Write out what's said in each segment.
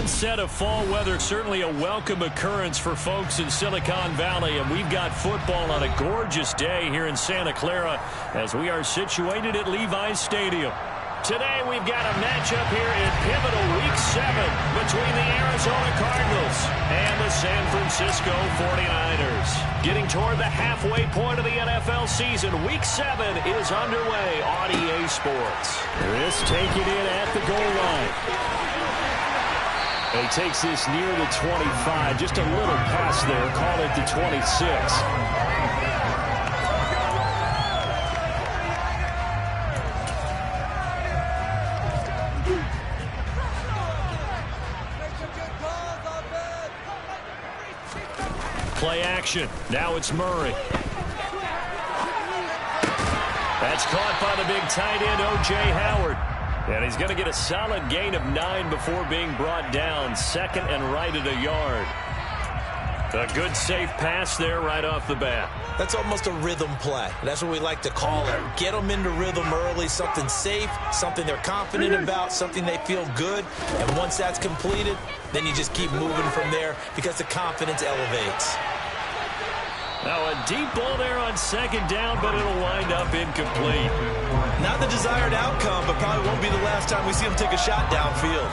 onset of fall weather, certainly a welcome occurrence for folks in Silicon Valley, and we've got football on a gorgeous day here in Santa Clara as we are situated at Levi's Stadium. Today we've got a matchup here in pivotal Week 7 between the Arizona Cardinals and the San Francisco 49ers. Getting toward the halfway point of the NFL season, Week 7 is underway on EA Sports. This taken in at the goal line. He takes this near the 25, just a little pass there, call it the 26. Play action. Now it's Murray. That's caught by the big tight end, O.J. Howard. And he's going to get a solid gain of 9 before being brought down. Second and right at a yard. A good safe pass there right off the bat. That's almost a rhythm play. That's what we like to call it. Get them into rhythm early, something safe, something they're confident about, something they feel good. And once that's completed, then you just keep moving from there because the confidence elevates. Now a deep ball there on second down, but it'll wind up incomplete. Not the desired outcome, but probably won't be the last time we see him take a shot downfield.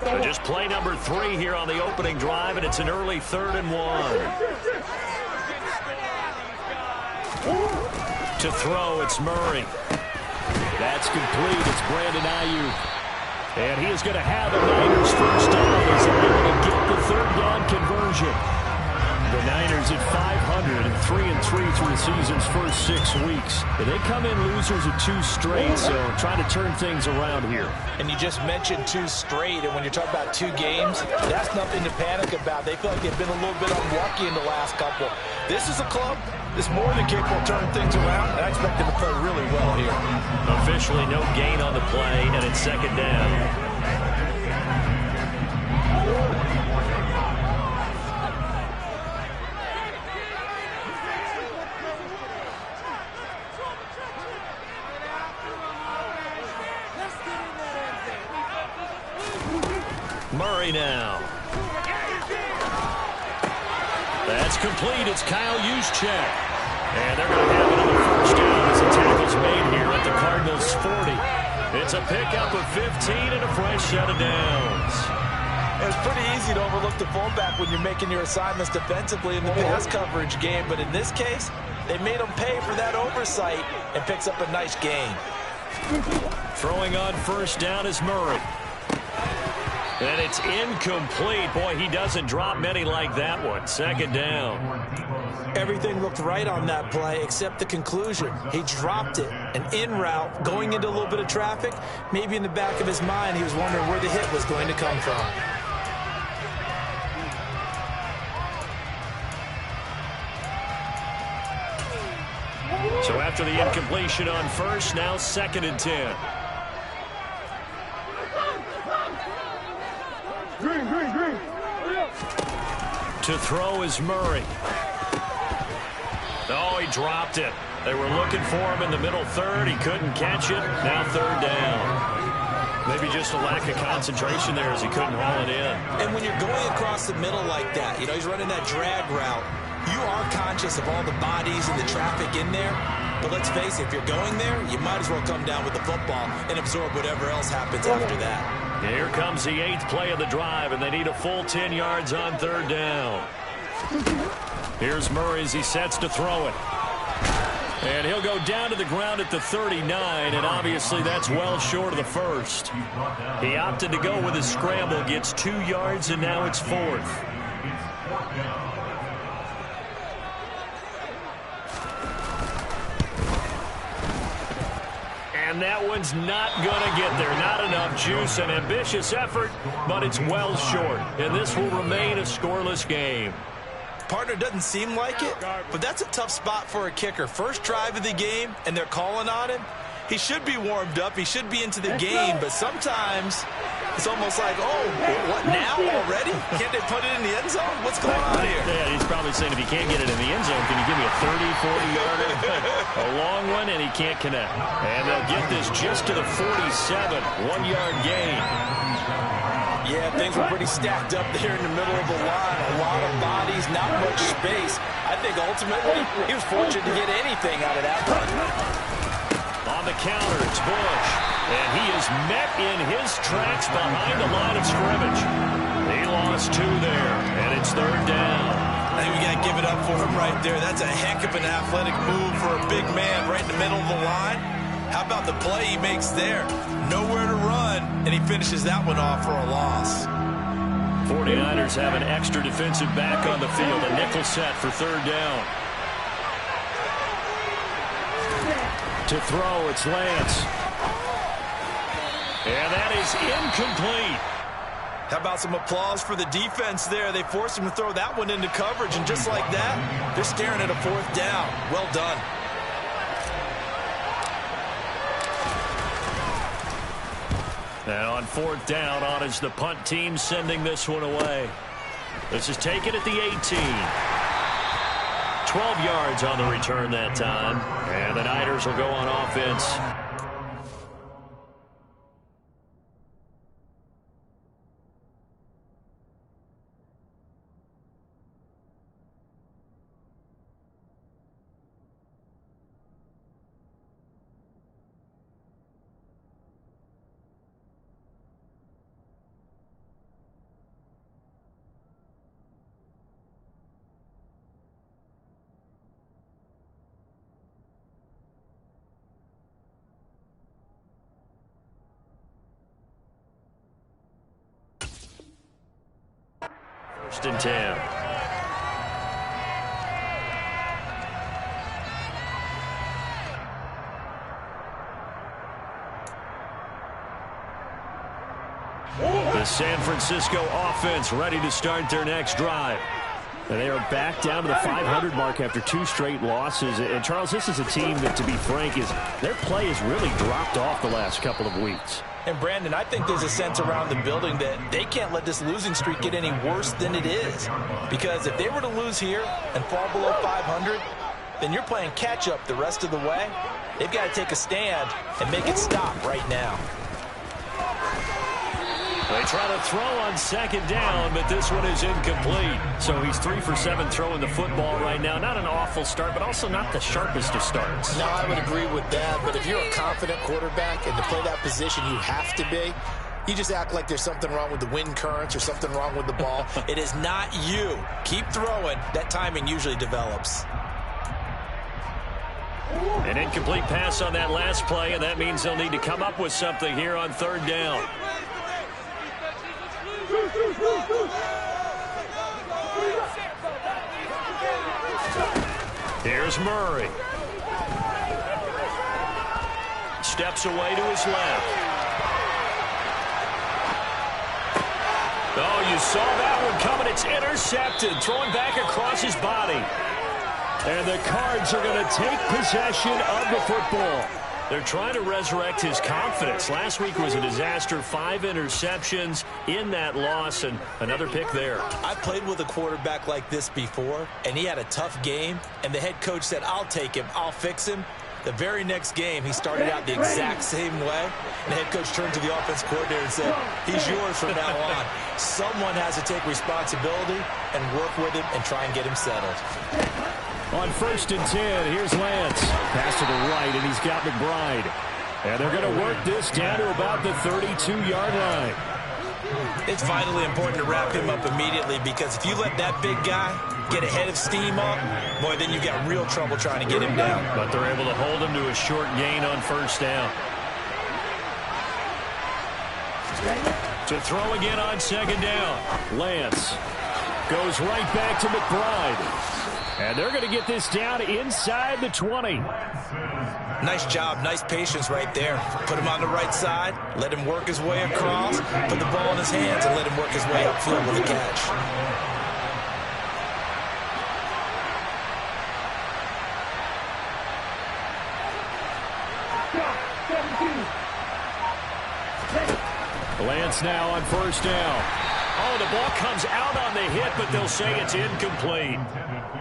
So just play number 3 here on the opening drive, and it's an early 3rd and 1. To throw, it's Murray. That's complete. It's Brandon Ayuk. And he is going to have the Niners first down as they're able to get the 3rd down conversion. The Niners at 500 and 3-3 through the season's first 6 weeks. But they come in losers of 2 straight, so trying to turn things around here. And you just mentioned 2 straight, and when you're talking about 2 games, that's nothing to panic about. They feel like they've been a little bit unlucky in the last couple. This is a club that's more than capable of turning things around, and I expect them to play really well here. Officially no gain on the play, and it's second down. Murray now. That's complete. It's Kyle Juszczyk. And they're going to have another first down as the tackle's made here at the Cardinals' 40. It's a pickup of 15 and a fresh set of downs. It's pretty easy to overlook the fullback when you're making your assignments defensively in the pass coverage game. But in this case, they made him pay for that oversight and picks up a nice gain. Throwing on first down is Murray. And it's incomplete. Boy, he doesn't drop many like that one. Second down. Everything looked right on that play except the conclusion. He dropped it. An in route, going into a little bit of traffic. Maybe in the back of his mind, he was wondering where the hit was going to come from. So after the incompletion on first, now 2nd and 10. To throw is Murray. Oh, he dropped it. They were looking for him in the middle 3rd. He couldn't catch it. Now 3rd down. Maybe just a lack of concentration there as he couldn't haul it in. And when you're going across the middle like that, you know, he's running that drag route, you are conscious of all the bodies and the traffic in there. But let's face it, if you're going there, you might as well come down with the football and absorb whatever else happens after that. Here comes the 8th play of the drive, and they need a full 10 yards on 3rd down. Here's Murray as he sets to throw it. And he'll go down to the ground at the 39, and obviously that's well short of the first. He opted to go with his scramble, gets 2 yards, and now it's 4th. And that one's not going to get there. Not enough juice. An ambitious effort, but it's well short. And this will remain a scoreless game. Partner, doesn't seem like it, but that's a tough spot for a kicker. First drive of the game, and they're calling on him. He should be warmed up. He should be into the game, but sometimes It's almost like, oh, what now already? Can't they put it in the end zone? What's going on here? Yeah, he's probably probably saying, if you can't get it in the end zone, can you give me a 30, 40-yarder? A long one, and he can't connect. And they'll get this just to the 47, 1-yard gain. Yeah, things were pretty stacked up there in the middle of the line. A lot of bodies, not much space. I think ultimately he was fortunate to get anything out of that run. On the counter, it's Bush. And he is met in his tracks behind the line of scrimmage. He lost 2 there, and it's 3rd down. I think we got to give it up for him right there. That's a heck of an athletic move for a big man right in the middle of the line. How about the play he makes there? Nowhere to run, and he finishes that one off for a loss. 49ers have an extra defensive back on the field, a nickel set for 3rd down. To throw, it's Lance. And that is incomplete. How about some applause for the defense there? They forced him to throw that one into coverage, and just like that, they're staring at a 4th down. Well done. And on 4th down, on is the punt team sending this one away. This is taken at the 18. 12 yards on the return that time. And the Niners will go on offense. First and 10. The San Francisco offense ready to start their next drive. And they are back down to the 500 mark after 2 straight losses. And, Charles, this is a team that, to be frank, their play has really dropped off the last couple of weeks. And, Brandon, I think there's a sense around the building that they can't let this losing streak get any worse than it is. Because if they were to lose here and fall below 500, then you're playing catch-up the rest of the way. They've got to take a stand and make it stop right now. They try to throw on 2nd down, but this one is incomplete. So he's 3 for 7 throwing the football right now. Not an awful start, but also not the sharpest of starts. No, I would agree with that. But if you're a confident quarterback and to play that position, you have to be. You just act like there's something wrong with the wind currents or something wrong with the ball. It is not you. Keep throwing. That timing usually develops. An incomplete pass on that last play, and that means they'll need to come up with something here on 3rd down. Here's Murray. Steps away to his left. Oh, you saw that one coming. It's intercepted. Throwing back across his body. And the Cards are going to take possession of the football. They're trying to resurrect his confidence. Last week was a disaster. 5 interceptions in that loss, and another pick there. I've played with a quarterback like this before, and he had a tough game, and the head coach said, I'll take him, I'll fix him. The very next game, he started out the exact same way. And the head coach turned to the offense coordinator and said, he's yours from now on. Someone has to take responsibility and work with him and try and get him settled. On 1st and 10, here's Lance. Pass to the right, and he's got McBride. And they're going to work this down to about the 32-yard line. It's vitally important to wrap him up immediately, because if you let that big guy get a head of steam up, boy, then you've got real trouble trying to get him down. But they're able to hold him to a short gain on 1st down. To throw again on 2nd down. Lance goes right back to McBride. And they're going to get this down inside the 20. Nice job, nice patience right there. Put him on the right side, let him work his way across, put the ball in his hands, and let him work his way upfield with a catch. Lance now on 1st down. Oh, throw. The ball comes out on the hit, but they'll say it's incomplete.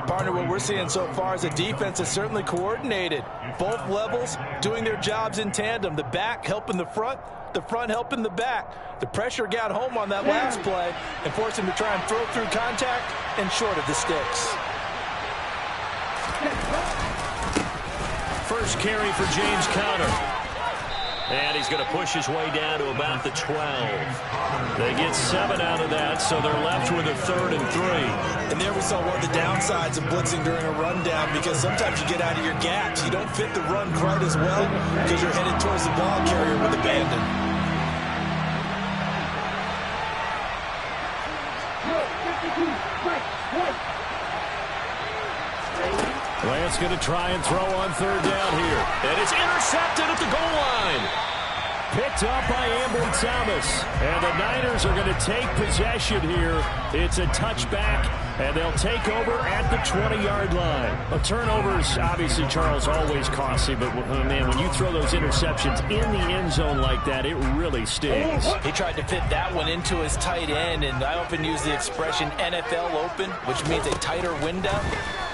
Partner, what we're seeing so far is a defense that's certainly coordinated. Both levels doing their jobs in tandem. The back helping the front helping the back. The pressure got home on that last play and forced him to try and throw through contact and short of the sticks. First carry for James Conner. And he's going to push his way down to about the 12. They get 7 out of that, so they're left with a 3rd and 3. And there we saw one of the downsides of blitzing during a rundown, because sometimes you get out of your gaps. You don't fit the run quite as well because you're headed towards the ball carrier with abandon. Lance going to try and throw on 3rd down here. And it's intercepted at the goal line. Picked up by Ambry Thomas. And the Niners are going to take possession here. It's a touchback, and they'll take over at the 20-yard line. A turnover is obviously, Charles, always costly, but, man, when you throw those interceptions in the end zone like that, it really stings. He tried to fit that one into his tight end, and I often use the expression NFL open, which means a tighter window.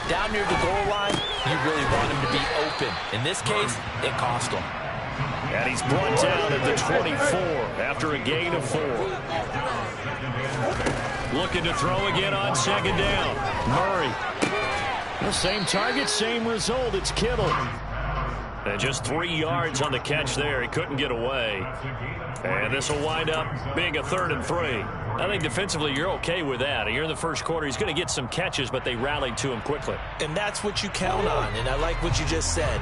Down near the goal line, you really want him to be open. In this case, it cost him. And he's brought down at the 24 after a gain of 4. Looking to throw again on 2nd down. Murray. The same target, same result. It's Kittle. And just 3 yards on the catch there. He couldn't get away. And this will wind up being a 3rd and 3. I think defensively you're okay with that. Here in the first quarter, he's going to get some catches, but they rallied to him quickly. And that's what you count on, and I like what you just said.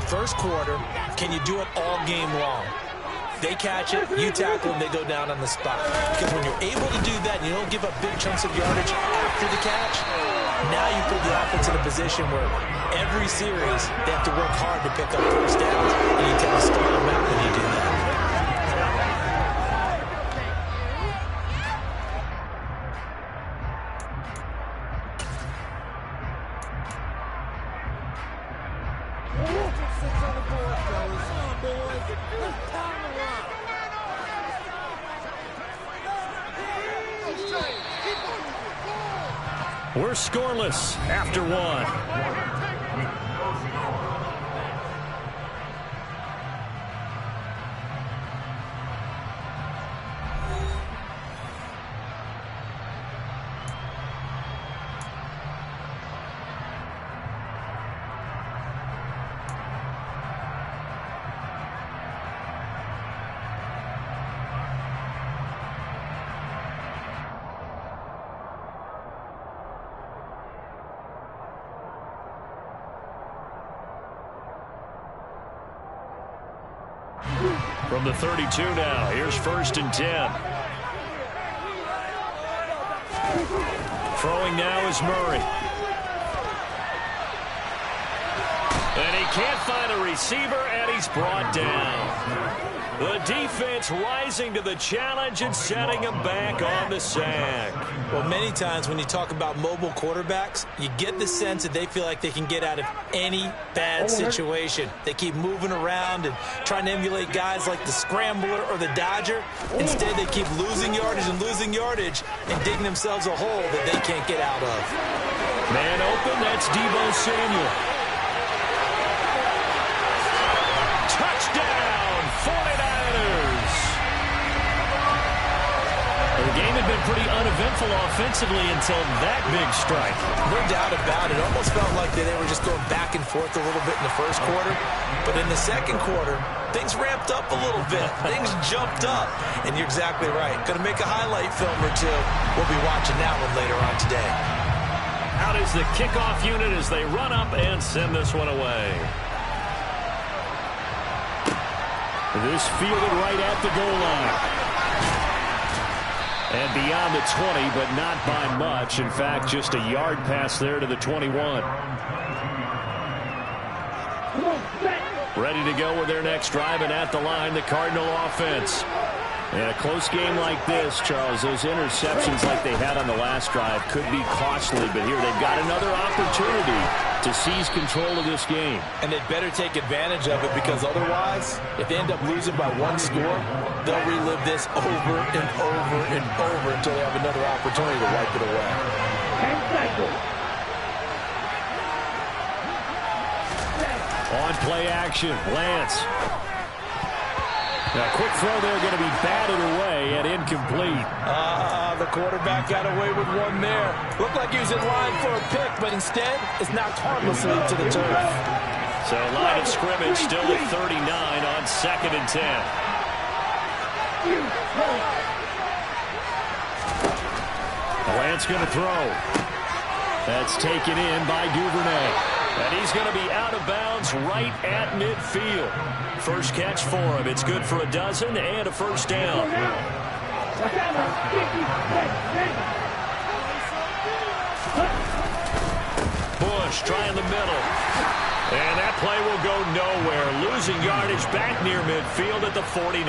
First quarter, can you do it all game long? They catch it, you tackle them, they go down on the spot. Because when you're able to do that and you don't give up big chunks of yardage after the catch, now you put the offense in a position where every series they have to work hard to pick up first downs, and you tend to stall them out when you do that. We're scoreless after 1. From the 32 now, here's 1st and 10. Throwing now is Murray. And he can't find a receiver, and he's brought down. The defense rising to the challenge and setting him back on the sack. Well, many times when you talk about mobile quarterbacks, you get the sense that they feel like they can get out of any bad situation. They keep moving around and trying to emulate guys like the Scrambler or the Dodger. Instead, they keep losing yardage and digging themselves a hole that they can't get out of. Man open, that's Deebo Samuel. Touchdown, 49ers. The game had been pretty uneventful offensively until that big strike. No doubt about it. It almost felt like they were just going back and forth a little bit in the first quarter. But in the second quarter, things ramped up a little bit. Things jumped up. And you're exactly right. Going to make a highlight film or two. We'll be watching that one later on today. Out is the kickoff unit as they run up and send this one away. This fielded right at the goal line. And beyond the 20, but not by much. In fact, just a yard pass there to the 21. Ready to go with their next drive, and at the line, the Cardinal offense. In a close game like this, Charles, those interceptions like they had on the last drive could be costly, but here they've got another opportunity to seize control of this game. And they'd better take advantage of it, because otherwise, if they end up losing by one score, they'll relive this over and over and over until they have another opportunity to wipe it away. 10 seconds. On play action, Lance. A quick throw there, going to be batted away and incomplete. The quarterback got away with one there. Looked like he was in line for a pick, but instead it's knocked harmlessly to the turf. So line of scrimmage still at 39 on 2nd and 10. Lance going to throw. That's taken in by Duvernay. And he's going to be out of bounds right at midfield. First catch for him. It's good for a dozen and a first down. Bush trying the middle. And that play will go nowhere. Losing yardage back near midfield at the 49.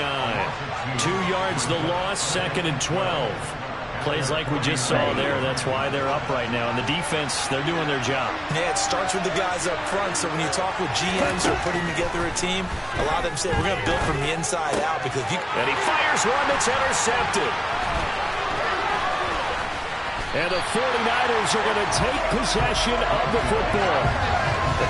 2 yards the loss, 2nd and 12. Plays like we just saw there. That's why they're up right now. And the defense, they're doing their job. Yeah, it starts with the guys up front. So when you talk with GMs who are putting together a team, a lot of them say, we're going to build from the inside out. Because if you... And he fires one that's intercepted. And the 49ers are going to take possession of the football.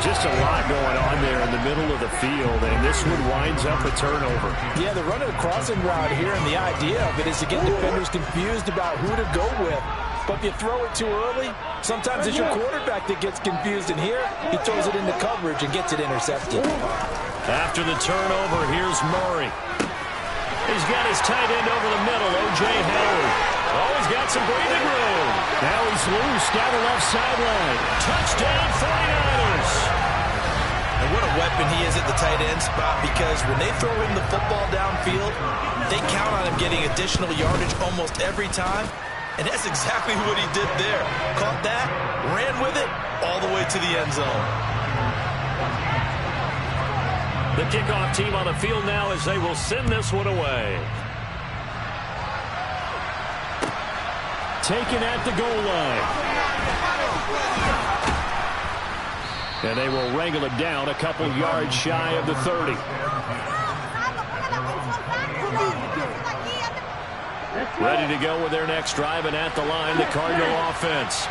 Just a lot going on there in the middle of the field, and this one winds up a turnover. Yeah, they're running a crossing route here, and the idea of it is to get defenders confused about who to go with. But if you throw it too early, sometimes it's your quarterback that gets confused, and here he throws it into coverage and gets it intercepted. After the turnover, here's Murray. He's got his tight end over the middle, O.J. Howard. Oh, he's got some breathing room. Now he's loose down the left sideline. Touchdown, 49ers. And what a weapon he is at the tight end spot, because when they throw him the football downfield, they count on him getting additional yardage almost every time. And that's exactly what he did there. Caught that, ran with it, all the way to the end zone. The kickoff team on the field now as they will send this one away. Taken at the goal line. And they will wrangle him down a couple yards shy of the 30. Ready to go with their next drive, and at the line, the Cardinal offense.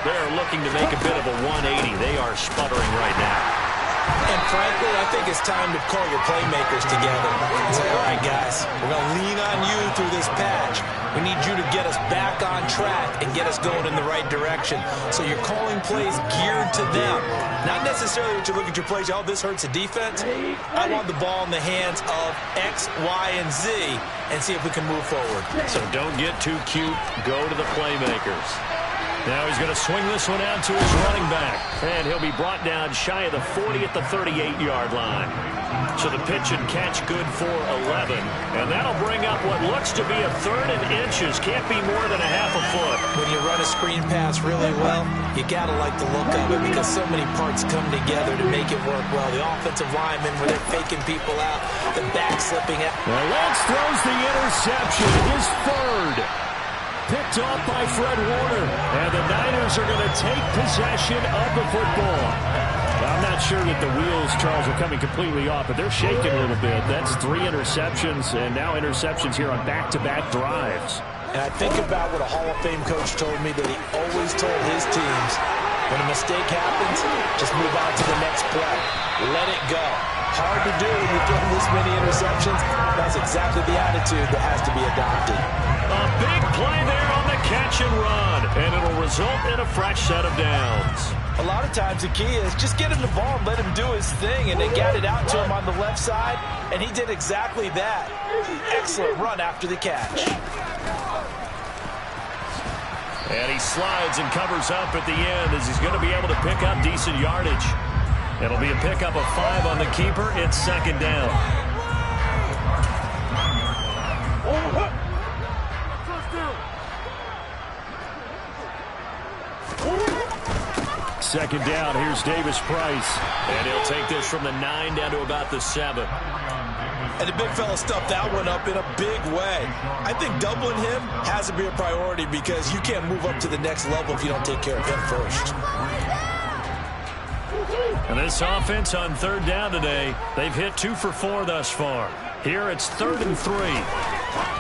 They're looking to make a bit of a 180. They are sputtering right now. And frankly, I think it's time to call your playmakers together. It's like, all right, guys, we're going to lean on you through this patch. We need you to get us back on track and get us going in the right direction. So you're calling plays geared to them. Not necessarily what you look at your plays, oh, this hurts the defense. I want the ball in the hands of X, Y, and Z and see if we can move forward. So don't get too cute. Go to the playmakers. Now he's going to swing this one out to his running back. And he'll be brought down shy of the 40 at the 38-yard line. So the pitch and catch good for 11. And that'll bring up what looks to be a 3rd and inches. Can't be more than a half a foot. When you run a screen pass really well, you got to like the look of it, because so many parts come together to make it work well. The offensive linemen, where they're faking people out, the back slipping out. Well, Lance throws the interception, his 3rd. Picked off by Fred Warner. And the Niners are going to take possession of the football. I'm not sure that the wheels, Charles, are coming completely off, but they're shaking a little bit. That's 3 interceptions, and now interceptions here on back-to-back drives. And I think about what a Hall of Fame coach told me, that he always told his teams, when a mistake happens, just move on to the next play. Let it go. Hard to do when you throw this many interceptions. That's exactly the attitude that has to be adopted. A big play there on the catch and run, and it'll result in a fresh set of downs. A lot of times the key is just get him the ball and let him do his thing, and they got it out to him on the left side, and he did exactly that. Excellent run after the catch. And he slides and covers up at the end as he's going to be able to pick up decent yardage. It'll be a pickup of 5 on the keeper. It's 2nd down. Second down, here's Davis Price. And he'll take this from the 9 down to about the 7. And the big fella stuffed that one up in a big way. I think doubling him has to be a priority because you can't move up to the next level if you don't take care of him first. And this offense on third down today, they've hit 2 for 4 thus far. Here it's 3rd and 3.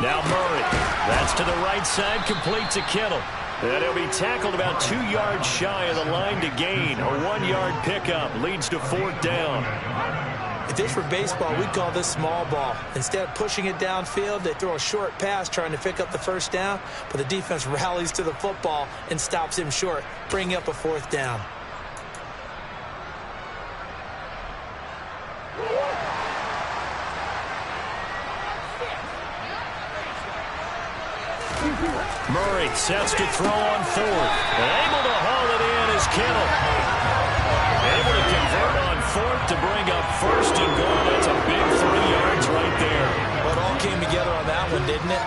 Now Murray. That's to the right side, complete to Kittle. And he'll be tackled about 2 yards shy of the line to gain. A 1-yard pickup leads to 4th down. If this were baseball, we'd call this small ball. Instead of pushing it downfield, they throw a short pass trying to pick up the 1st down, but the defense rallies to the football and stops him short, bringing up a 4th down. Murray sets to throw on 4th. And able to haul it in is Kittle. Able to convert on 4th to bring up 1st and goal. That's a big 3 yards right there. Well, it all came together on that one, didn't it?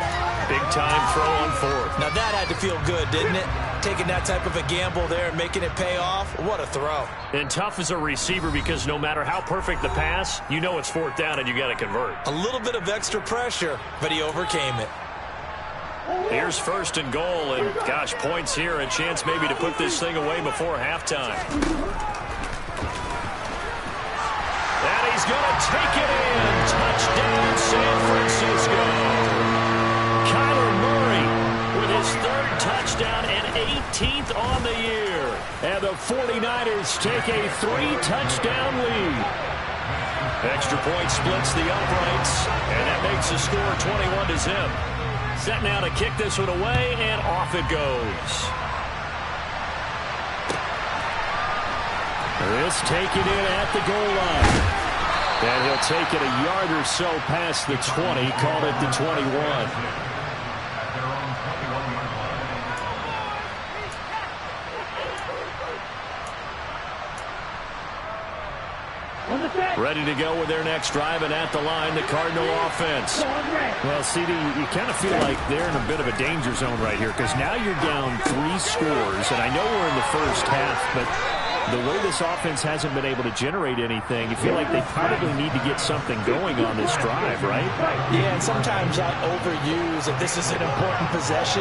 Big time throw on 4th. Now that had to feel good, didn't it? Taking that type of a gamble there and making it pay off. What a throw. And tough as a receiver because no matter how perfect the pass, you know it's 4th down and you got to convert. A little bit of extra pressure, but he overcame it. Here's 1st and goal, and gosh, points here, a chance maybe to put this thing away before halftime. And he's going to take it in. Touchdown, San Francisco. Kyler Murray with his 3rd touchdown and 18th on the year. And the 49ers take a 3-touchdown lead. Extra point splits the uprights, and that makes the score 21-0. Set now to kick this one away, and off it goes. This taken in at the goal line. And he'll take it a yard or so past the 20, call it the 21. Ready to go with their next drive, and at the line, the Cardinal offense. Well, CD, you kind of feel like they're in a bit of a danger zone right here because now you're down 3 scores, and I know we're in the first half, but the way this offense hasn't been able to generate anything, you feel like they probably need to get something going on this drive, right? Yeah, and sometimes I overuse if this is an important possession,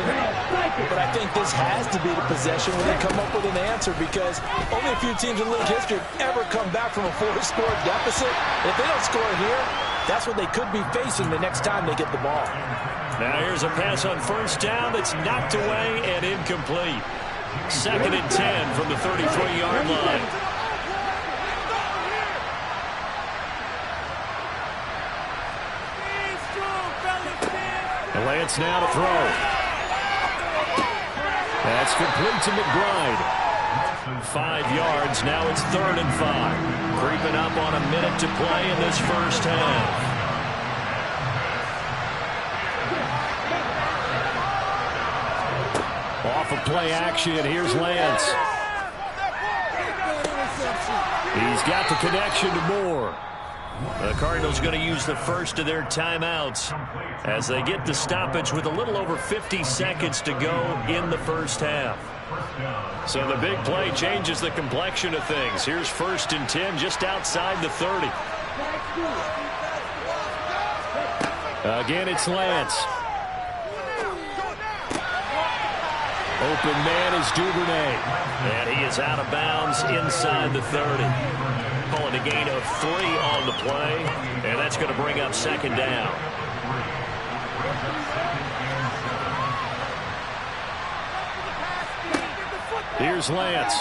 but I think this has to be the possession when they come up with an answer because only a few teams in league history have ever come back from a 4-score deficit. If they don't score here, that's what they could be facing the next time they get the ball. Now here's a pass on 1st down that's knocked away and incomplete. 2nd and 10 from the 33-yard line. Lance now to throw. That's complete to McBride. 5 yards. Now it's 3rd and 5. Creeping up on a minute to play in this first half. Off of play action, here's Lance. He's got the connection to Moore. The Cardinals going to use the first of their timeouts as they get the stoppage with a little over 50 seconds to go in the first half. So the big play changes the complexion of things. Here's 1st and 10 just outside the 30. Again, it's Lance. Open man is Duvernay. And he is out of bounds inside the 30. Calling a gain of 3 on the play. And that's going to bring up 2nd down. Here's Lance.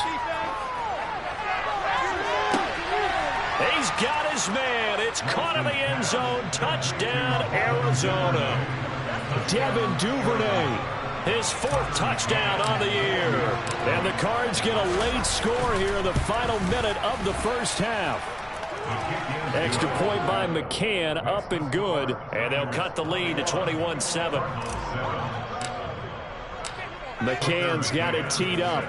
He's got his man. It's caught in the end zone. Touchdown, Arizona. Devin Duvernay. His 4th touchdown on the year. And the Cards get a late score here in the final minute of the first half. Extra point by McCann, up and good. And they'll cut the lead to 21-7. McCann's got it teed up.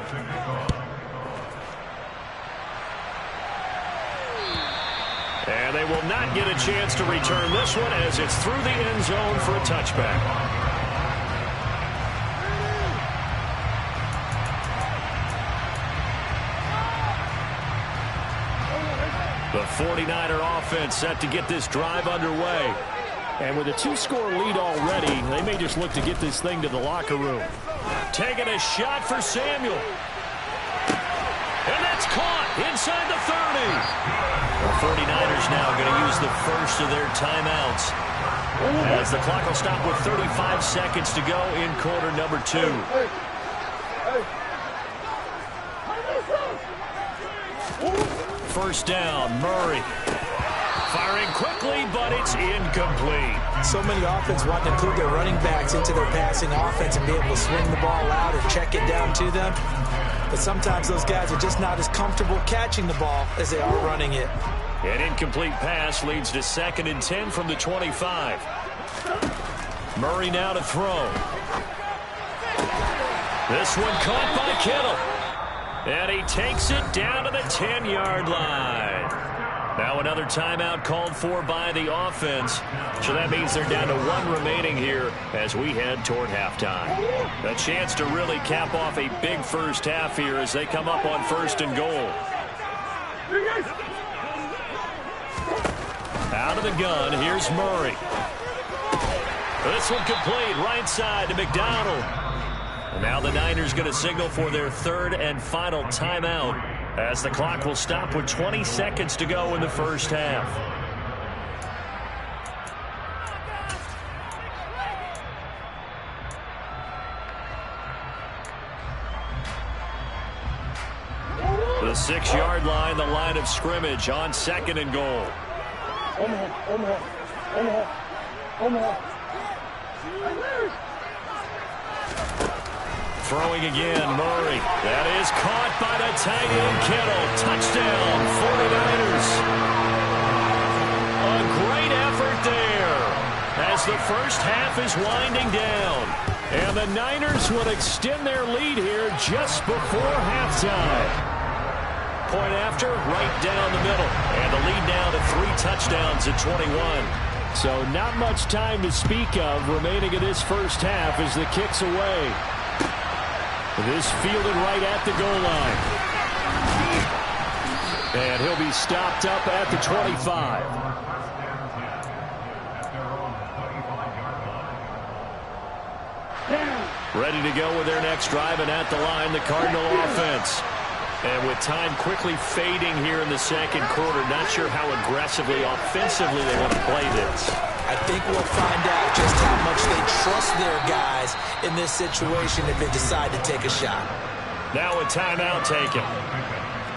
And they will not get a chance to return this one as it's through the end zone for a touchback. The 49er offense set to get this drive underway. And with a 2-score lead already, they may just look to get this thing to the locker room. Taking a shot for Samuel. And that's caught inside the 30. The 49ers now going to use the first of their timeouts, as the clock will stop with 35 seconds to go in quarter number 2. First down, Murray. Firing quickly, but it's incomplete. So many offense want to include their running backs into their passing offense and be able to swing the ball out or check it down to them. But sometimes those guys are just not as comfortable catching the ball as they are running it. An incomplete pass leads to 2nd and 10 from the 25. Murray now to throw. This one caught by Kittle. And he takes it down to the 10-yard line. Now another timeout called for by the offense. So that means they're down to 1 remaining here as we head toward halftime. A chance to really cap off a big first half here as they come up on 1st and goal. Out of the gun, here's Murray. This one complete, right side to McDonald. And now the Niners going to signal for their 3rd and final timeout, as the clock will stop with 20 seconds to go in the first half. The 6-yard line, the line of scrimmage on 2nd and goal. Throwing again, Murray. That is caught by the tight end, Kittle. Touchdown, 49ers. A great effort there as the first half is winding down. And the Niners will extend their lead here just before halftime. Point after, right down the middle. And the lead now to 3 touchdowns at 21. So not much time to speak of remaining in this first half as the kick's away. This fielded right at the goal line. And he'll be stopped up at the 25. Ready to go with their next drive, and at the line, the Cardinal offense. And with time quickly fading here in the 2nd quarter, not sure how aggressively, offensively they want to play this. I think we'll find out just how much they trust their guys in this situation if they decide to take a shot. Now a timeout taken.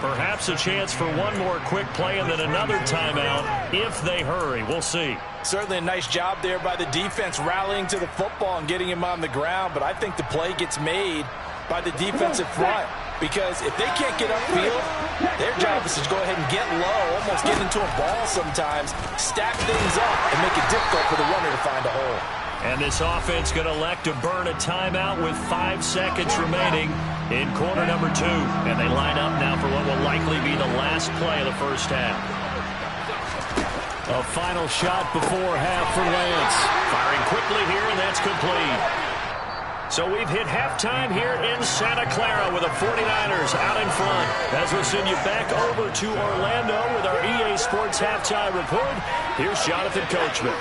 Perhaps a chance for one more quick play and then another timeout if they hurry. We'll see. Certainly a nice job there by the defense rallying to the football and getting him on the ground, but I think the play gets made by the defensive front. Because if they can't get upfield, their job is to go ahead and get low, almost get into a ball sometimes, stack things up, and make it difficult for the runner to find a hole. And this offense going to elect to burn a timeout with 5 seconds remaining in quarter number 2. And they line up now for what will likely be the last play of the first half. A final shot before half for Lance. Firing quickly here, and that's complete. So we've hit halftime here in Santa Clara with the 49ers out in front. As we'll send you back over to Orlando with our EA Sports Halftime Report, here's Jonathan Coachman.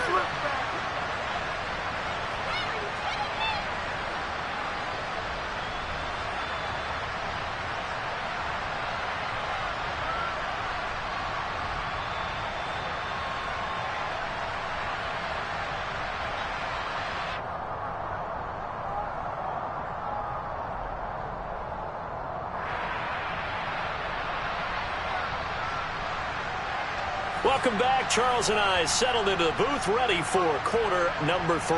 Welcome back. Charles and I settled into the booth, ready for quarter number 3.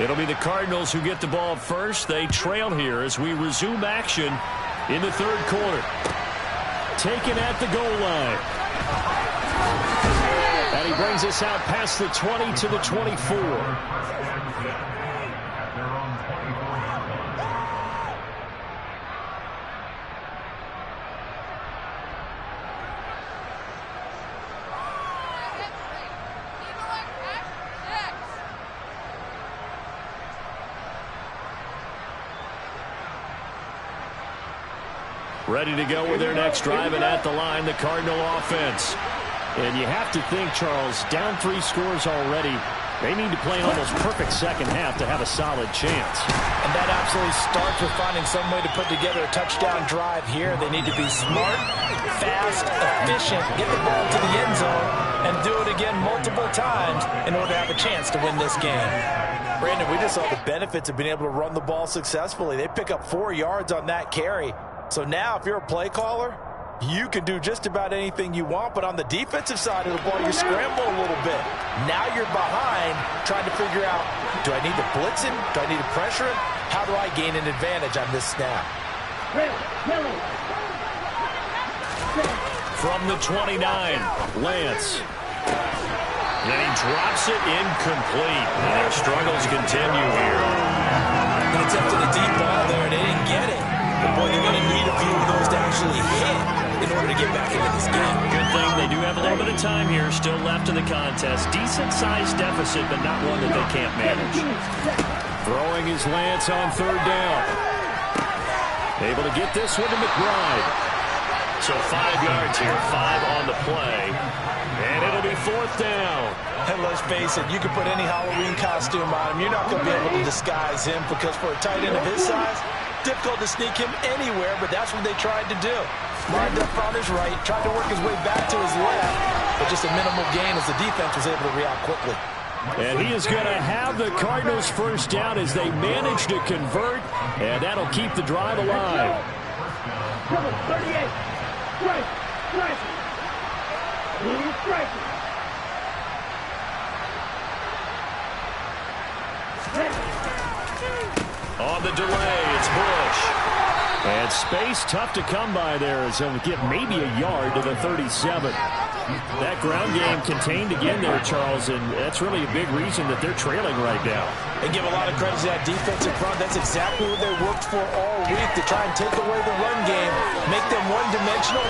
It'll be the Cardinals who get the ball first. They trail here as we resume action in the 3rd quarter. Taken at the goal line. And he brings us out past the 20 to the 24. Ready to go with their next drive, and at the line, the Cardinal offense. And you have to think, Charles, down 3 scores already. They need to play an almost perfect second half to have a solid chance. And that absolutely starts with finding some way to put together a touchdown drive here. They need to be smart, fast, efficient, get the ball to the end zone, and do it again multiple times in order to have a chance to win this game. Brandon, we just saw the benefits of being able to run the ball successfully. They pick up 4 yards on that carry. So now if you're a play caller, you can do just about anything you want, but on the defensive side of the ball, you scramble a little bit. Now you're behind trying to figure out, do I need to blitz him? Do I need to pressure him? How do I gain an advantage on this snap? From the 29, Lance. Then he drops it incomplete. And their struggles continue here. They attempted a deep ball there, and they didn't get it. But boy, they're going to need a few of those to actually hit in order to get back into this game. Good thing they do have a little bit of time here still left in the contest. Decent-sized deficit, but not one that they can't manage. Throwing his Lance on 3rd down. Able to get this one to McBride. So 5 yards here, 5 on the play. And it'll be 4th down. And let's face it, you can put any Halloween costume on him. You're not going to be able to disguise him because for a tight end of his size, difficult to sneak him anywhere, but that's what they tried to do. Lined up on his right, tried to work his way back to his left, but just a minimal gain as the defense was able to react quickly. And he is going to have the Cardinals first down as they manage to convert, and that'll keep the drive alive. 38. Strike. On the delay, it's Bush. And space tough to come by there as he'll get maybe a yard to the 37. That ground game contained again there, Charles, and that's really a big reason that they're trailing right now. They give a lot of credit to that defensive front. That's exactly what they worked for all week, to try and take away the run game, make them one-dimensional.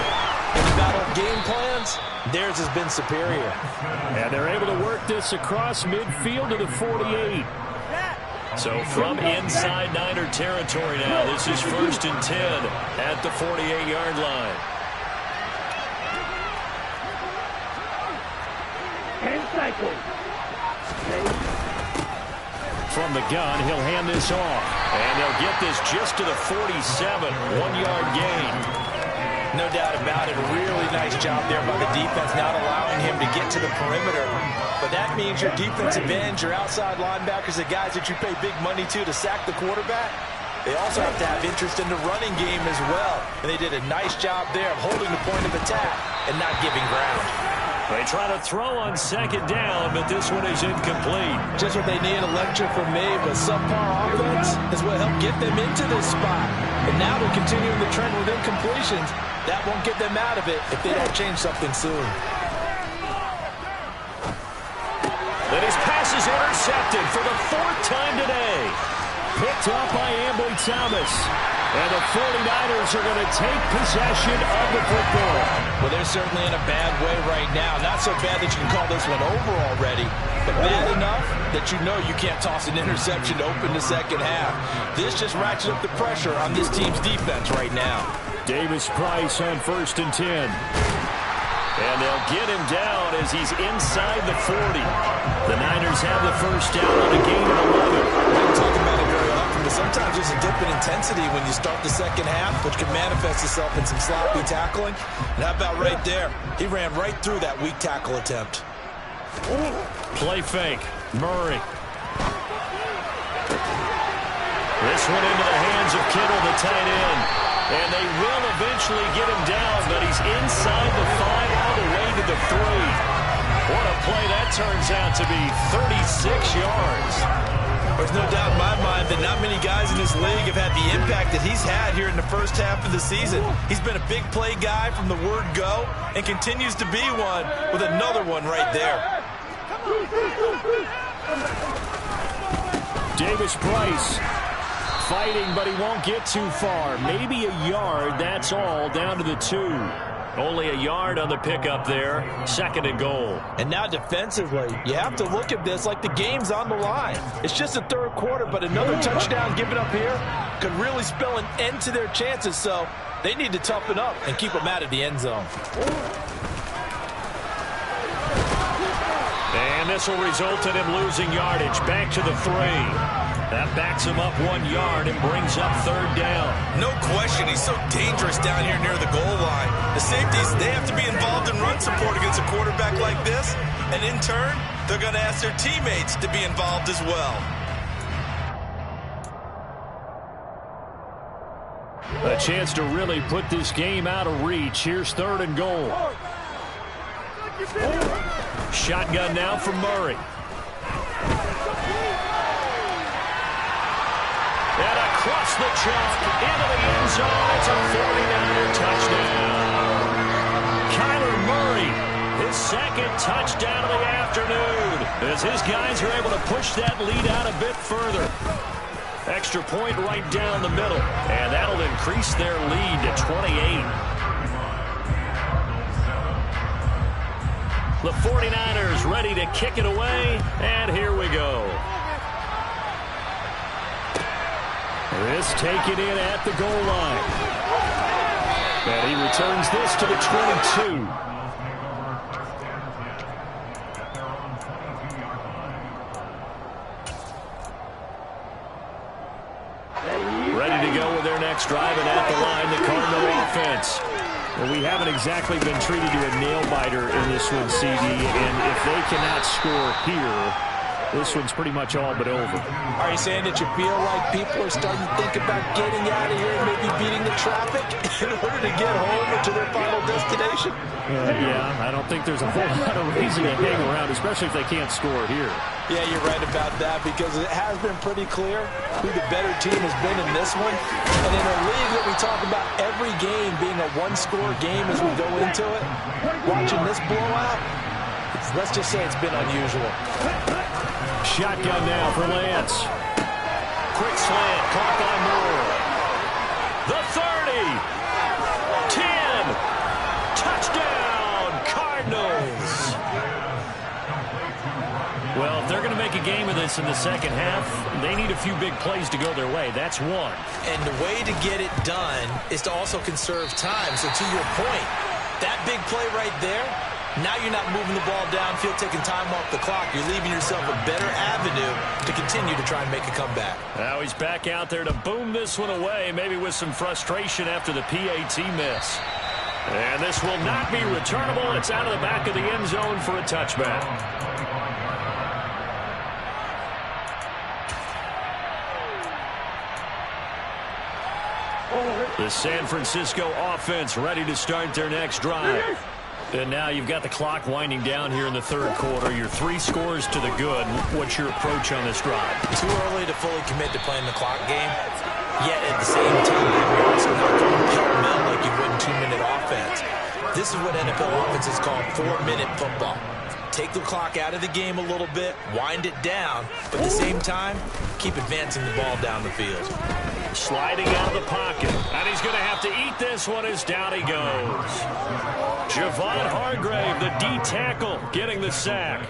In the battle of game plans, theirs has been superior. And they're able to work this across midfield to the 48. So from inside Niner territory now, this is 1st and 10 at the 48-yard line. From the gun, he'll hand this off. And they'll get this just to the 47, 1-yard gain. No doubt about it. Really nice job there by the defense, not allowing him to get to the perimeter. But that means your defensive ends, your outside linebackers, the guys that you pay big money to sack the quarterback, they also have to have interest in the running game as well. And they did a nice job there of holding the point of attack and not giving ground. They try to throw on 2nd down, but this one is incomplete. Just what they need, a lecture from me, but subpar offense is what helped get them into this spot. And now they're continuing the trend with incompletions. That won't get them out of it if they don't change something soon. Then his pass is intercepted for the 4th time today. Picked up by Amboy Thomas. And the 49ers are going to take possession of the football. Well, they're certainly in a bad way right now. Not so bad that you can call this one over already, but bad enough that you know you can't toss an interception to open the second half. This just ratchets up the pressure on this team's defense right now. Davis Price on 1st and 10. And they'll get him down as he's inside the 40. The Niners have the first down on a gain of 11. We don't talk about it very often, but sometimes there's a dip in intensity when you start the second half, which can manifest itself in some sloppy tackling. And how about right there? He ran right through that weak tackle attempt. Play fake. Murray. This one into the hands of Kittle, the tight end. And they will eventually get him down, but he's inside the 5 all the way to the 3. What a play that turns out to be, 36 yards. There's no doubt in my mind that not many guys in this league have had the impact that he's had here in the first half of the season. He's been a big play guy from the word go and continues to be one with another one right there. Davis Price fighting, but he won't get too far. Maybe a yard, that's all, down to the 2. Only a yard on the pickup there. 2nd and goal. And now defensively, you have to look at this like the game's on the line. It's just the 3rd quarter, but another touchdown given up here could really spell an end to their chances. So They need to toughen up and keep them out of the end zone. And this will result in him losing yardage. Back to the 3. That backs him up 1 yard and brings up 3rd down. No question, he's so dangerous down here near the goal line. The safeties, they have to be involved in run support against a quarterback like this. And in turn, they're going to ask their teammates to be involved as well. A chance to really put this game out of reach. Here's 3rd and goal. Shotgun now for Murray. And across the chalk into the end zone. It's a 49er touchdown. Kyler Murray, his 2nd touchdown of the afternoon, as his guys are able to push that lead out a bit further. Extra point right down the middle, and that'll increase their lead to 28. The 49ers ready to kick it away, and here we go. This taken in at the goal line. And he returns this to the 22. Ready to go with their next drive, and at the line, the Cardinal offense. Well, we haven't exactly been treated to a nail-biter in this one, CD, and if they cannot score here, this one's pretty much all but over. Are you saying that you feel like people are starting to think about getting out of here and maybe beating the traffic in order to get home or to their final destination? Yeah, I don't think there's a whole lot of reason to hang around, especially if they can't score here. Yeah, you're right about that, because it has been pretty clear who the better team has been in this one. And in a league that we talk about every game being a one-score game as we go into it, watching this blowout, let's just say it's been unusual. Shotgun now for Lance. Quick slant, caught by Moore. The 30. 10. Touchdown, Cardinals. Well, if they're going to make a game of this in the second half, they need a few big plays to go their way. That's one. And the way to get it done is to also conserve time. So to your point, that big play right there, now you're not moving the ball downfield, taking time off the clock. You're leaving yourself a better avenue to continue to try and make a comeback. Now he's back out there to boom this one away, maybe with some frustration after the PAT miss. And this will not be returnable. It's out of the back of the end zone for a touchback. The San Francisco offense ready to start their next drive. And now you've got the clock winding down here in the third quarter. Your 3 scores to the good. What's your approach on this drive? Too early to fully commit to playing the clock game. Yet at the same time, you're also not going pell-mell like you would in 2-minute offense. This is what NFL offenses call 4-minute football. Take the clock out of the game a little bit, wind it down, but at the same time, keep advancing the ball down the field. Sliding out of the pocket. And he's going to have to eat this one as down he goes. Javon Hargrave, the D-tackle, getting the sack.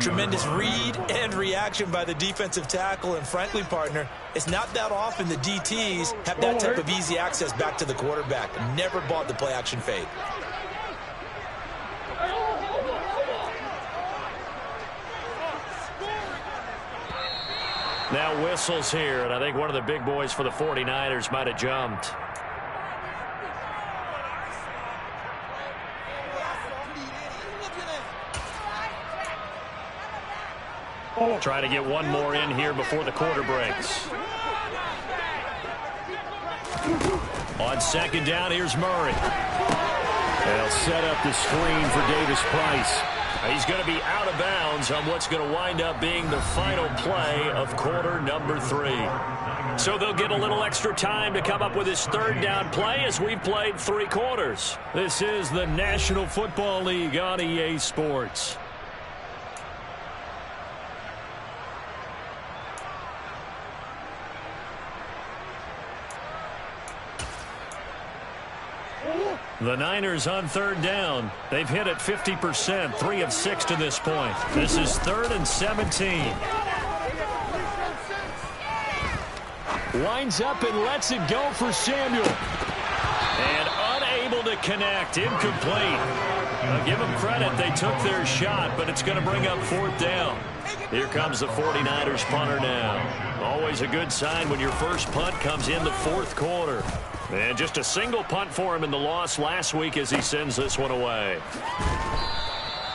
Tremendous read and reaction by the defensive tackle. And frankly, partner, it's not that often the DTs have that type of easy access back to the quarterback. Never bought the play-action fade. Now whistles here, and I think one of the big boys for the 49ers might have jumped. Trying to get one more in here before the quarter breaks. On second down, here's Murray. They'll set up the screen for Davis Price. He's going to be out of bounds on what's going to wind up being the final play of quarter number 3. So they'll get a little extra time to come up with his third down play as we've played 3 quarters. This is the National Football League on EA Sports. The Niners on third down. They've hit it 50%, 3 of 6 to this point. This is 3rd and 17. Winds up and lets it go for Samuel. And unable to connect. Incomplete. I'll give them credit. They took their shot, but it's going to bring up 4th down. Here comes the 49ers punter now. Always a good sign when your first punt comes in the 4th quarter. And just a single punt for him in the loss last week as he sends this one away.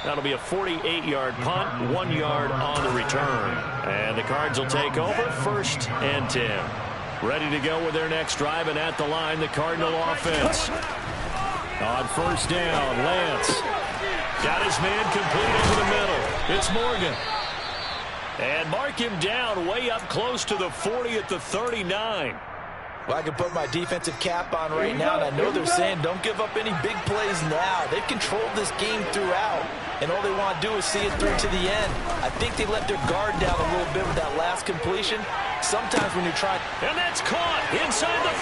That'll be a 48-yard punt, 1 yard on the return. And the Cards will take over 1st and 10. Ready to go with their next drive, and at the line, the Cardinal offense. On 1st down, Lance got his man complete over the middle. It's Morgan. And mark him down way up close to the 40 at the 39. Well, I can put my defensive cap on right now, and I know they're saying don't give up any big plays now. They've controlled this game throughout, and all they want to do is see it through to the end. I think they let their guard down a little bit with that last completion. Sometimes when you're trying... And that's caught inside the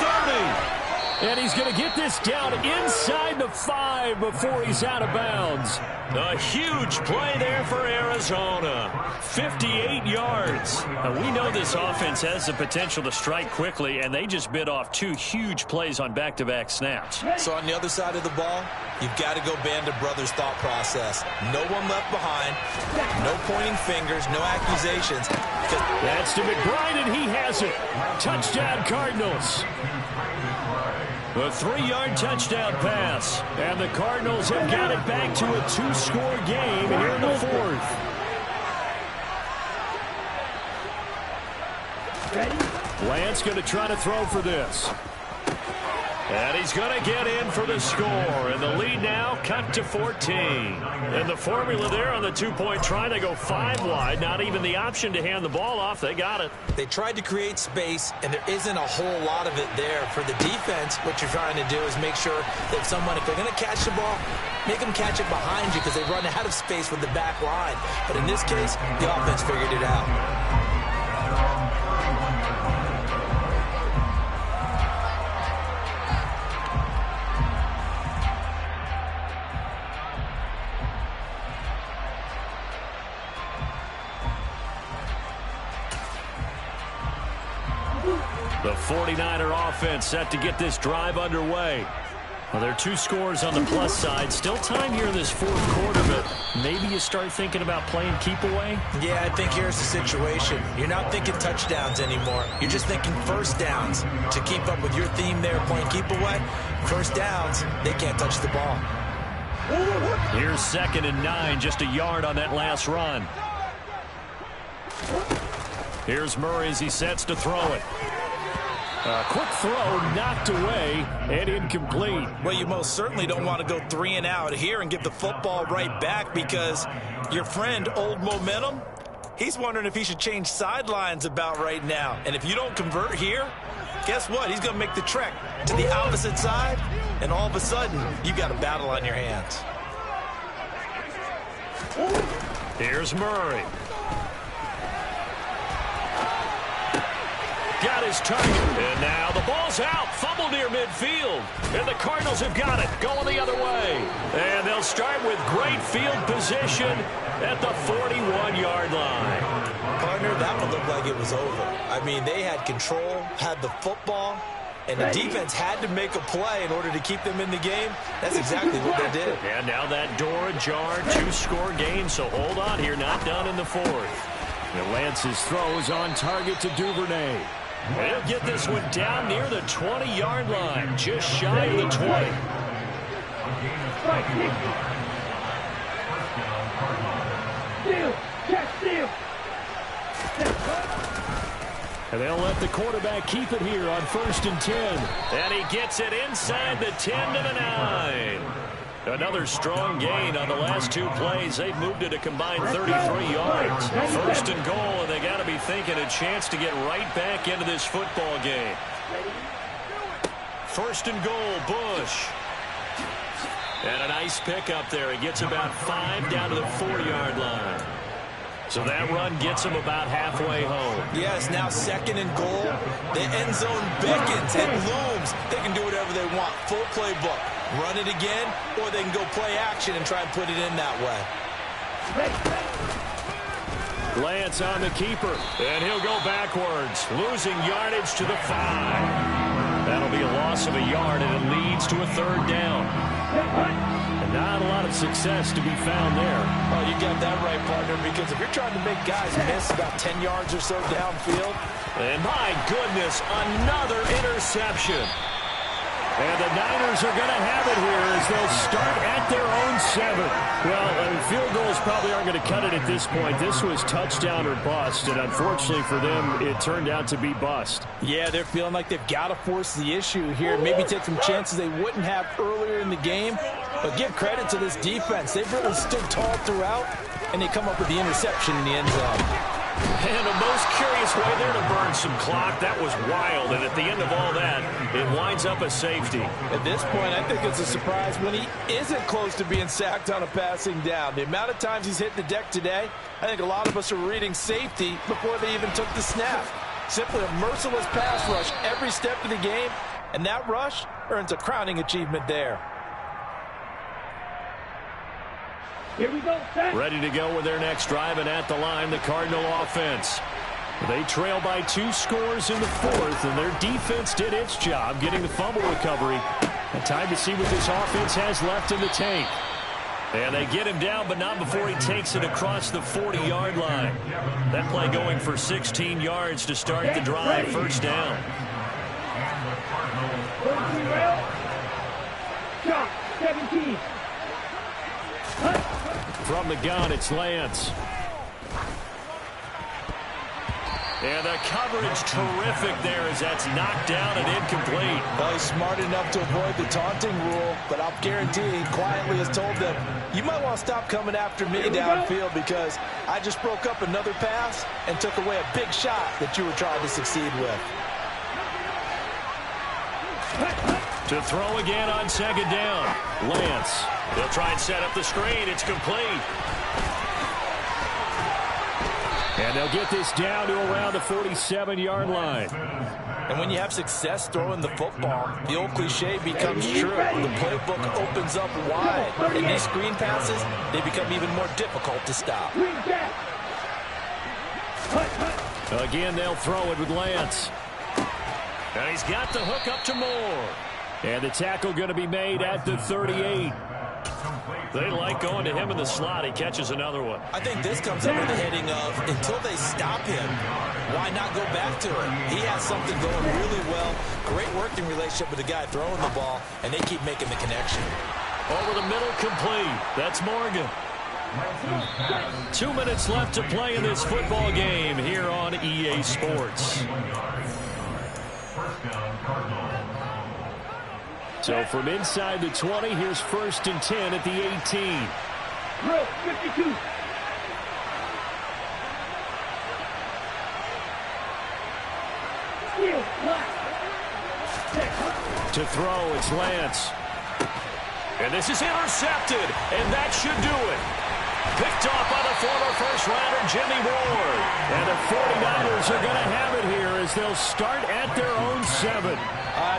30. And he's going to get this down inside the 5 before he's out of bounds. A huge play there for Arizona. 58 yards. Now, we know this offense has the potential to strike quickly, and they just bit off 2 huge plays on back-to-back snaps. So on the other side of the ball, you've got to go Band of Brothers thought process. No one left behind. No pointing fingers. No accusations. That's to McBride, and he has it. Touchdown, Cardinals. A 3-yard touchdown pass. And the Cardinals have got it back to a 2-score game here in the 4th. Lance going to try to throw for this. And he's going to get in for the score. And the lead now cut to 14. And the formula there on the 2-point try, they go 5 wide. Not even the option to hand the ball off. They got it. They tried to create space, and there isn't a whole lot of it there. For the defense, what you're trying to do is make sure that someone, if they're going to catch the ball, make them catch it behind you because they run out of space with the back line. But in this case, the offense figured it out. The 49er offense set to get this drive underway. Well, there are 2 scores on the plus side. Still time here in this 4th quarter, but maybe you start thinking about playing keep away? Yeah, I think here's the situation. You're not thinking touchdowns anymore. You're just thinking first downs. To keep up with your theme there, playing keep away, first downs, they can't touch the ball. Here's 2nd and 9, just a yard on that last run. Here's Murray as he sets to throw it. A quick throw knocked away and incomplete. Well, you most certainly don't want to go 3 and out here and give the football right back because your friend, Old Momentum, he's wondering if he should change sidelines about right now. And if you don't convert here, guess what? He's going to make the trek to the opposite side, and all of a sudden, you got a battle on your hands. Here's Murray. Got his target, and now the ball's out. Fumble near midfield, and the Cardinals have got it, going the other way. And they'll start with great field position at the 41-yard line. Partner, that one looked like it was over. I mean, they had control, had the football, and the defense had to make a play in order to keep them in the game. That's exactly what they did. And now that door ajar, 2-score game, so hold on here, not done in the 4th. And Lance's throw is on target to Duvernay. They'll get this one down near the 20-yard line, just shy of the 20. And they'll let the quarterback keep it here on 1st and 10. And he gets it inside the 10 to the 9. Another strong gain on the last 2 plays. They've moved it a combined 33 yards. 1st and goal, and they got to be thinking a chance to get right back into this football game. 1st and goal, Bush. And a nice pickup there. He gets about 5 down to the 4-yard line. So that run gets him about halfway home. Yes, now 2nd and goal. The end zone beckons. It looms. They can do whatever they want. Full playbook. Run it again, or they can go play action and try and put it in that way. Lance on the keeper, and he'll go backwards, losing yardage to the 5. That'll be a loss of a yard, and it leads to a third down. And not a lot of success to be found there. Oh, you got that right, partner, because if you're trying to make guys miss about 10 yards or so downfield. And my goodness, another interception. And the Niners are going to have it here as they'll start at their own 7. Well, field goals probably aren't going to cut it at this point. This was touchdown or bust, and unfortunately for them, it turned out to be bust. Yeah, they're feeling like they've got to force the issue here. Maybe take some chances they wouldn't have earlier in the game. But give credit to this defense. They've really stood tall throughout, and they come up with the interception in the end zone. And a most curious way there to burn some clock. That was wild, and at the end of all that, it winds up a safety. At this point, I think it's a surprise when he isn't close to being sacked on a passing down. The amount of times he's hit the deck today, I think a lot of us are reading safety before they even took the snap. Simply a merciless pass rush every step of the game, and that rush earns a crowning achievement there. Here we go, set. Ready to go with their next drive, and at the line, the Cardinal offense. They trail by 2 scores in the 4th, and their defense did its job getting the fumble recovery. And time to see what this offense has left in the tank. And they get him down, but not before he takes it across the 40-yard line. That play going for 16 yards to start the drive. First down. Shot, 17. From the gun, it's Lance. And the coverage terrific there as that's knocked down and incomplete. Well, he's smart enough to avoid the taunting rule, but I'll guarantee he quietly has told them, you might want to stop coming after me downfield because I just broke up another pass and took away a big shot that you were trying to succeed with. To throw again on second down. Lance. They'll try and set up the screen. It's complete. And they'll get this down to around the 47-yard line. And when you have success throwing the football, the old cliche becomes true. The playbook opens up wide. And these screen passes, they become even more difficult to stop. Again, they'll throw it with Lance. And he's got the hook up to Moore. And the tackle going to be made at the 38. They like going to him in the slot. He catches another one. I think this comes under the heading of until they stop him, why not go back to it? He has something going really well. Great working relationship with the guy throwing the ball, and they keep making the connection. Over the middle, complete. That's Morgan. 2 minutes left to play in this football game here on EA Sports. So from inside the 20, here's 1st and 10 at the 18. Drill, 52. Steal, to throw, it's Lance. And this is intercepted, and that should do it. Picked off by the former first-rounder Jimmy Ward. And the 49ers are going to have it here as they'll start at their own 7.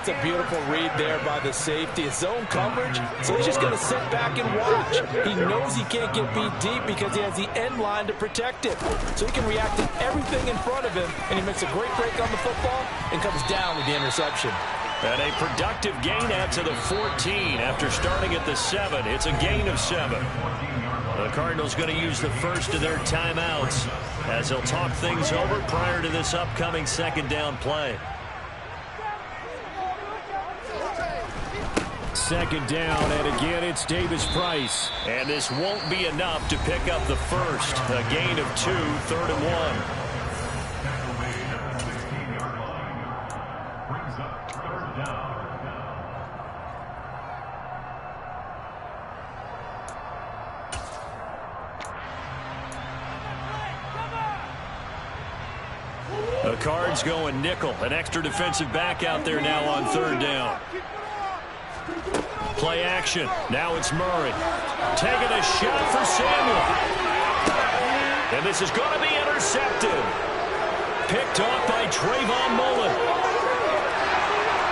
That's a beautiful read there by the safety. It's zone coverage, so he's just going to sit back and watch. He knows he can't get beat deep because he has the end line to protect it. So he can react to everything in front of him, and he makes a great break on the football and comes down with the interception. And a productive gain out to the 14 after starting at the 7. It's a gain of 7. The Cardinals going to use the first of their timeouts as they'll talk things over prior to this upcoming second down play. Second down, and again it's Davis Price. And this won't be enough to pick up the first. A gain of 2, 3rd and 1. The Cards going nickel. An extra defensive back out there now on 3rd down. Play action. Now it's Murray. Taking a shot for Samuel. And this is going to be intercepted. Picked off by Trayvon Mullen.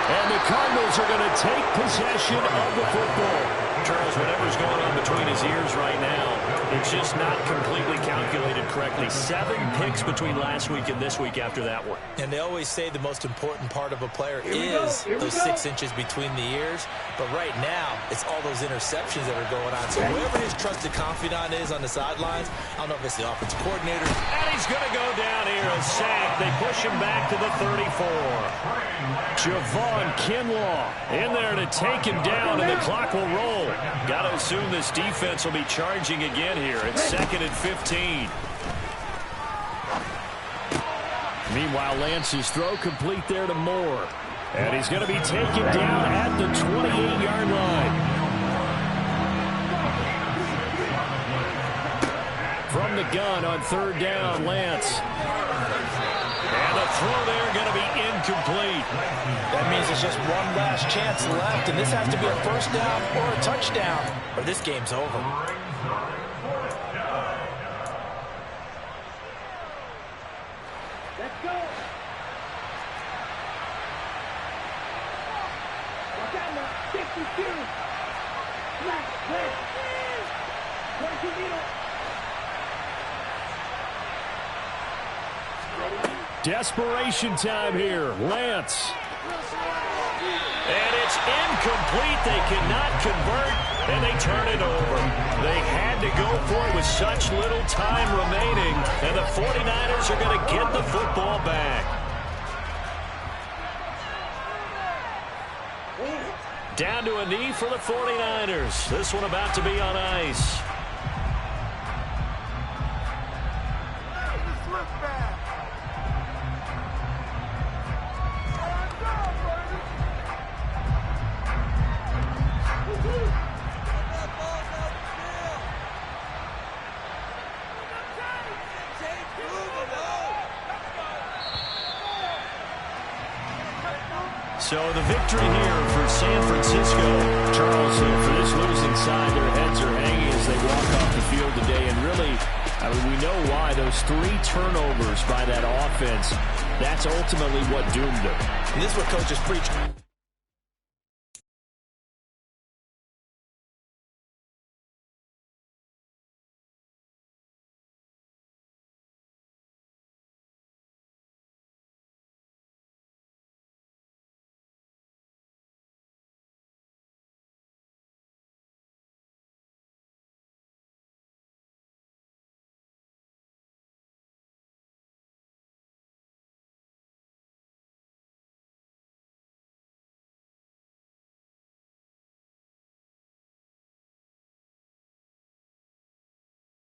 And the Cardinals are going to take possession of the football. Charles, whatever's going on between his ears right now, it's just not completely calculated correctly. 7 picks between last week and this week after that one. And they always say the most important part of a player is those 6 inches between the ears. But right now, it's all those interceptions that are going on. So whoever his trusted confidant is on the sidelines, I don't know if it's the offensive coordinator. And he's going to go down here, a sack. They push him back to the 34. Javon Kinlaw in there to take him down, and the clock will roll. Got to assume this defense will be charging again here. It's 2nd and 15. Meanwhile, Lance's throw complete there to Moore. And he's going to be taken down at the 28-yard line. From the gun on 3rd down, Lance. And the throw there going to be incomplete. That means it's just one last chance left, and this has to be a 1st down or a touchdown, or this game's over. Let's go. Watch out now. 62. Left. 22. Desperation time here. Lance. And it's incomplete. They cannot convert, and they turn it over. They had to go for it with such little time remaining, and the 49ers are going to get the football back. Down to a knee for the 49ers. This one about to be on ice. So the victory here for San Francisco. Charles, for this losing side, their heads are hanging as they walk off the field today. And really, I mean, we know why. Those 3 turnovers by that offense, that's ultimately what doomed them. And this is what coaches preach.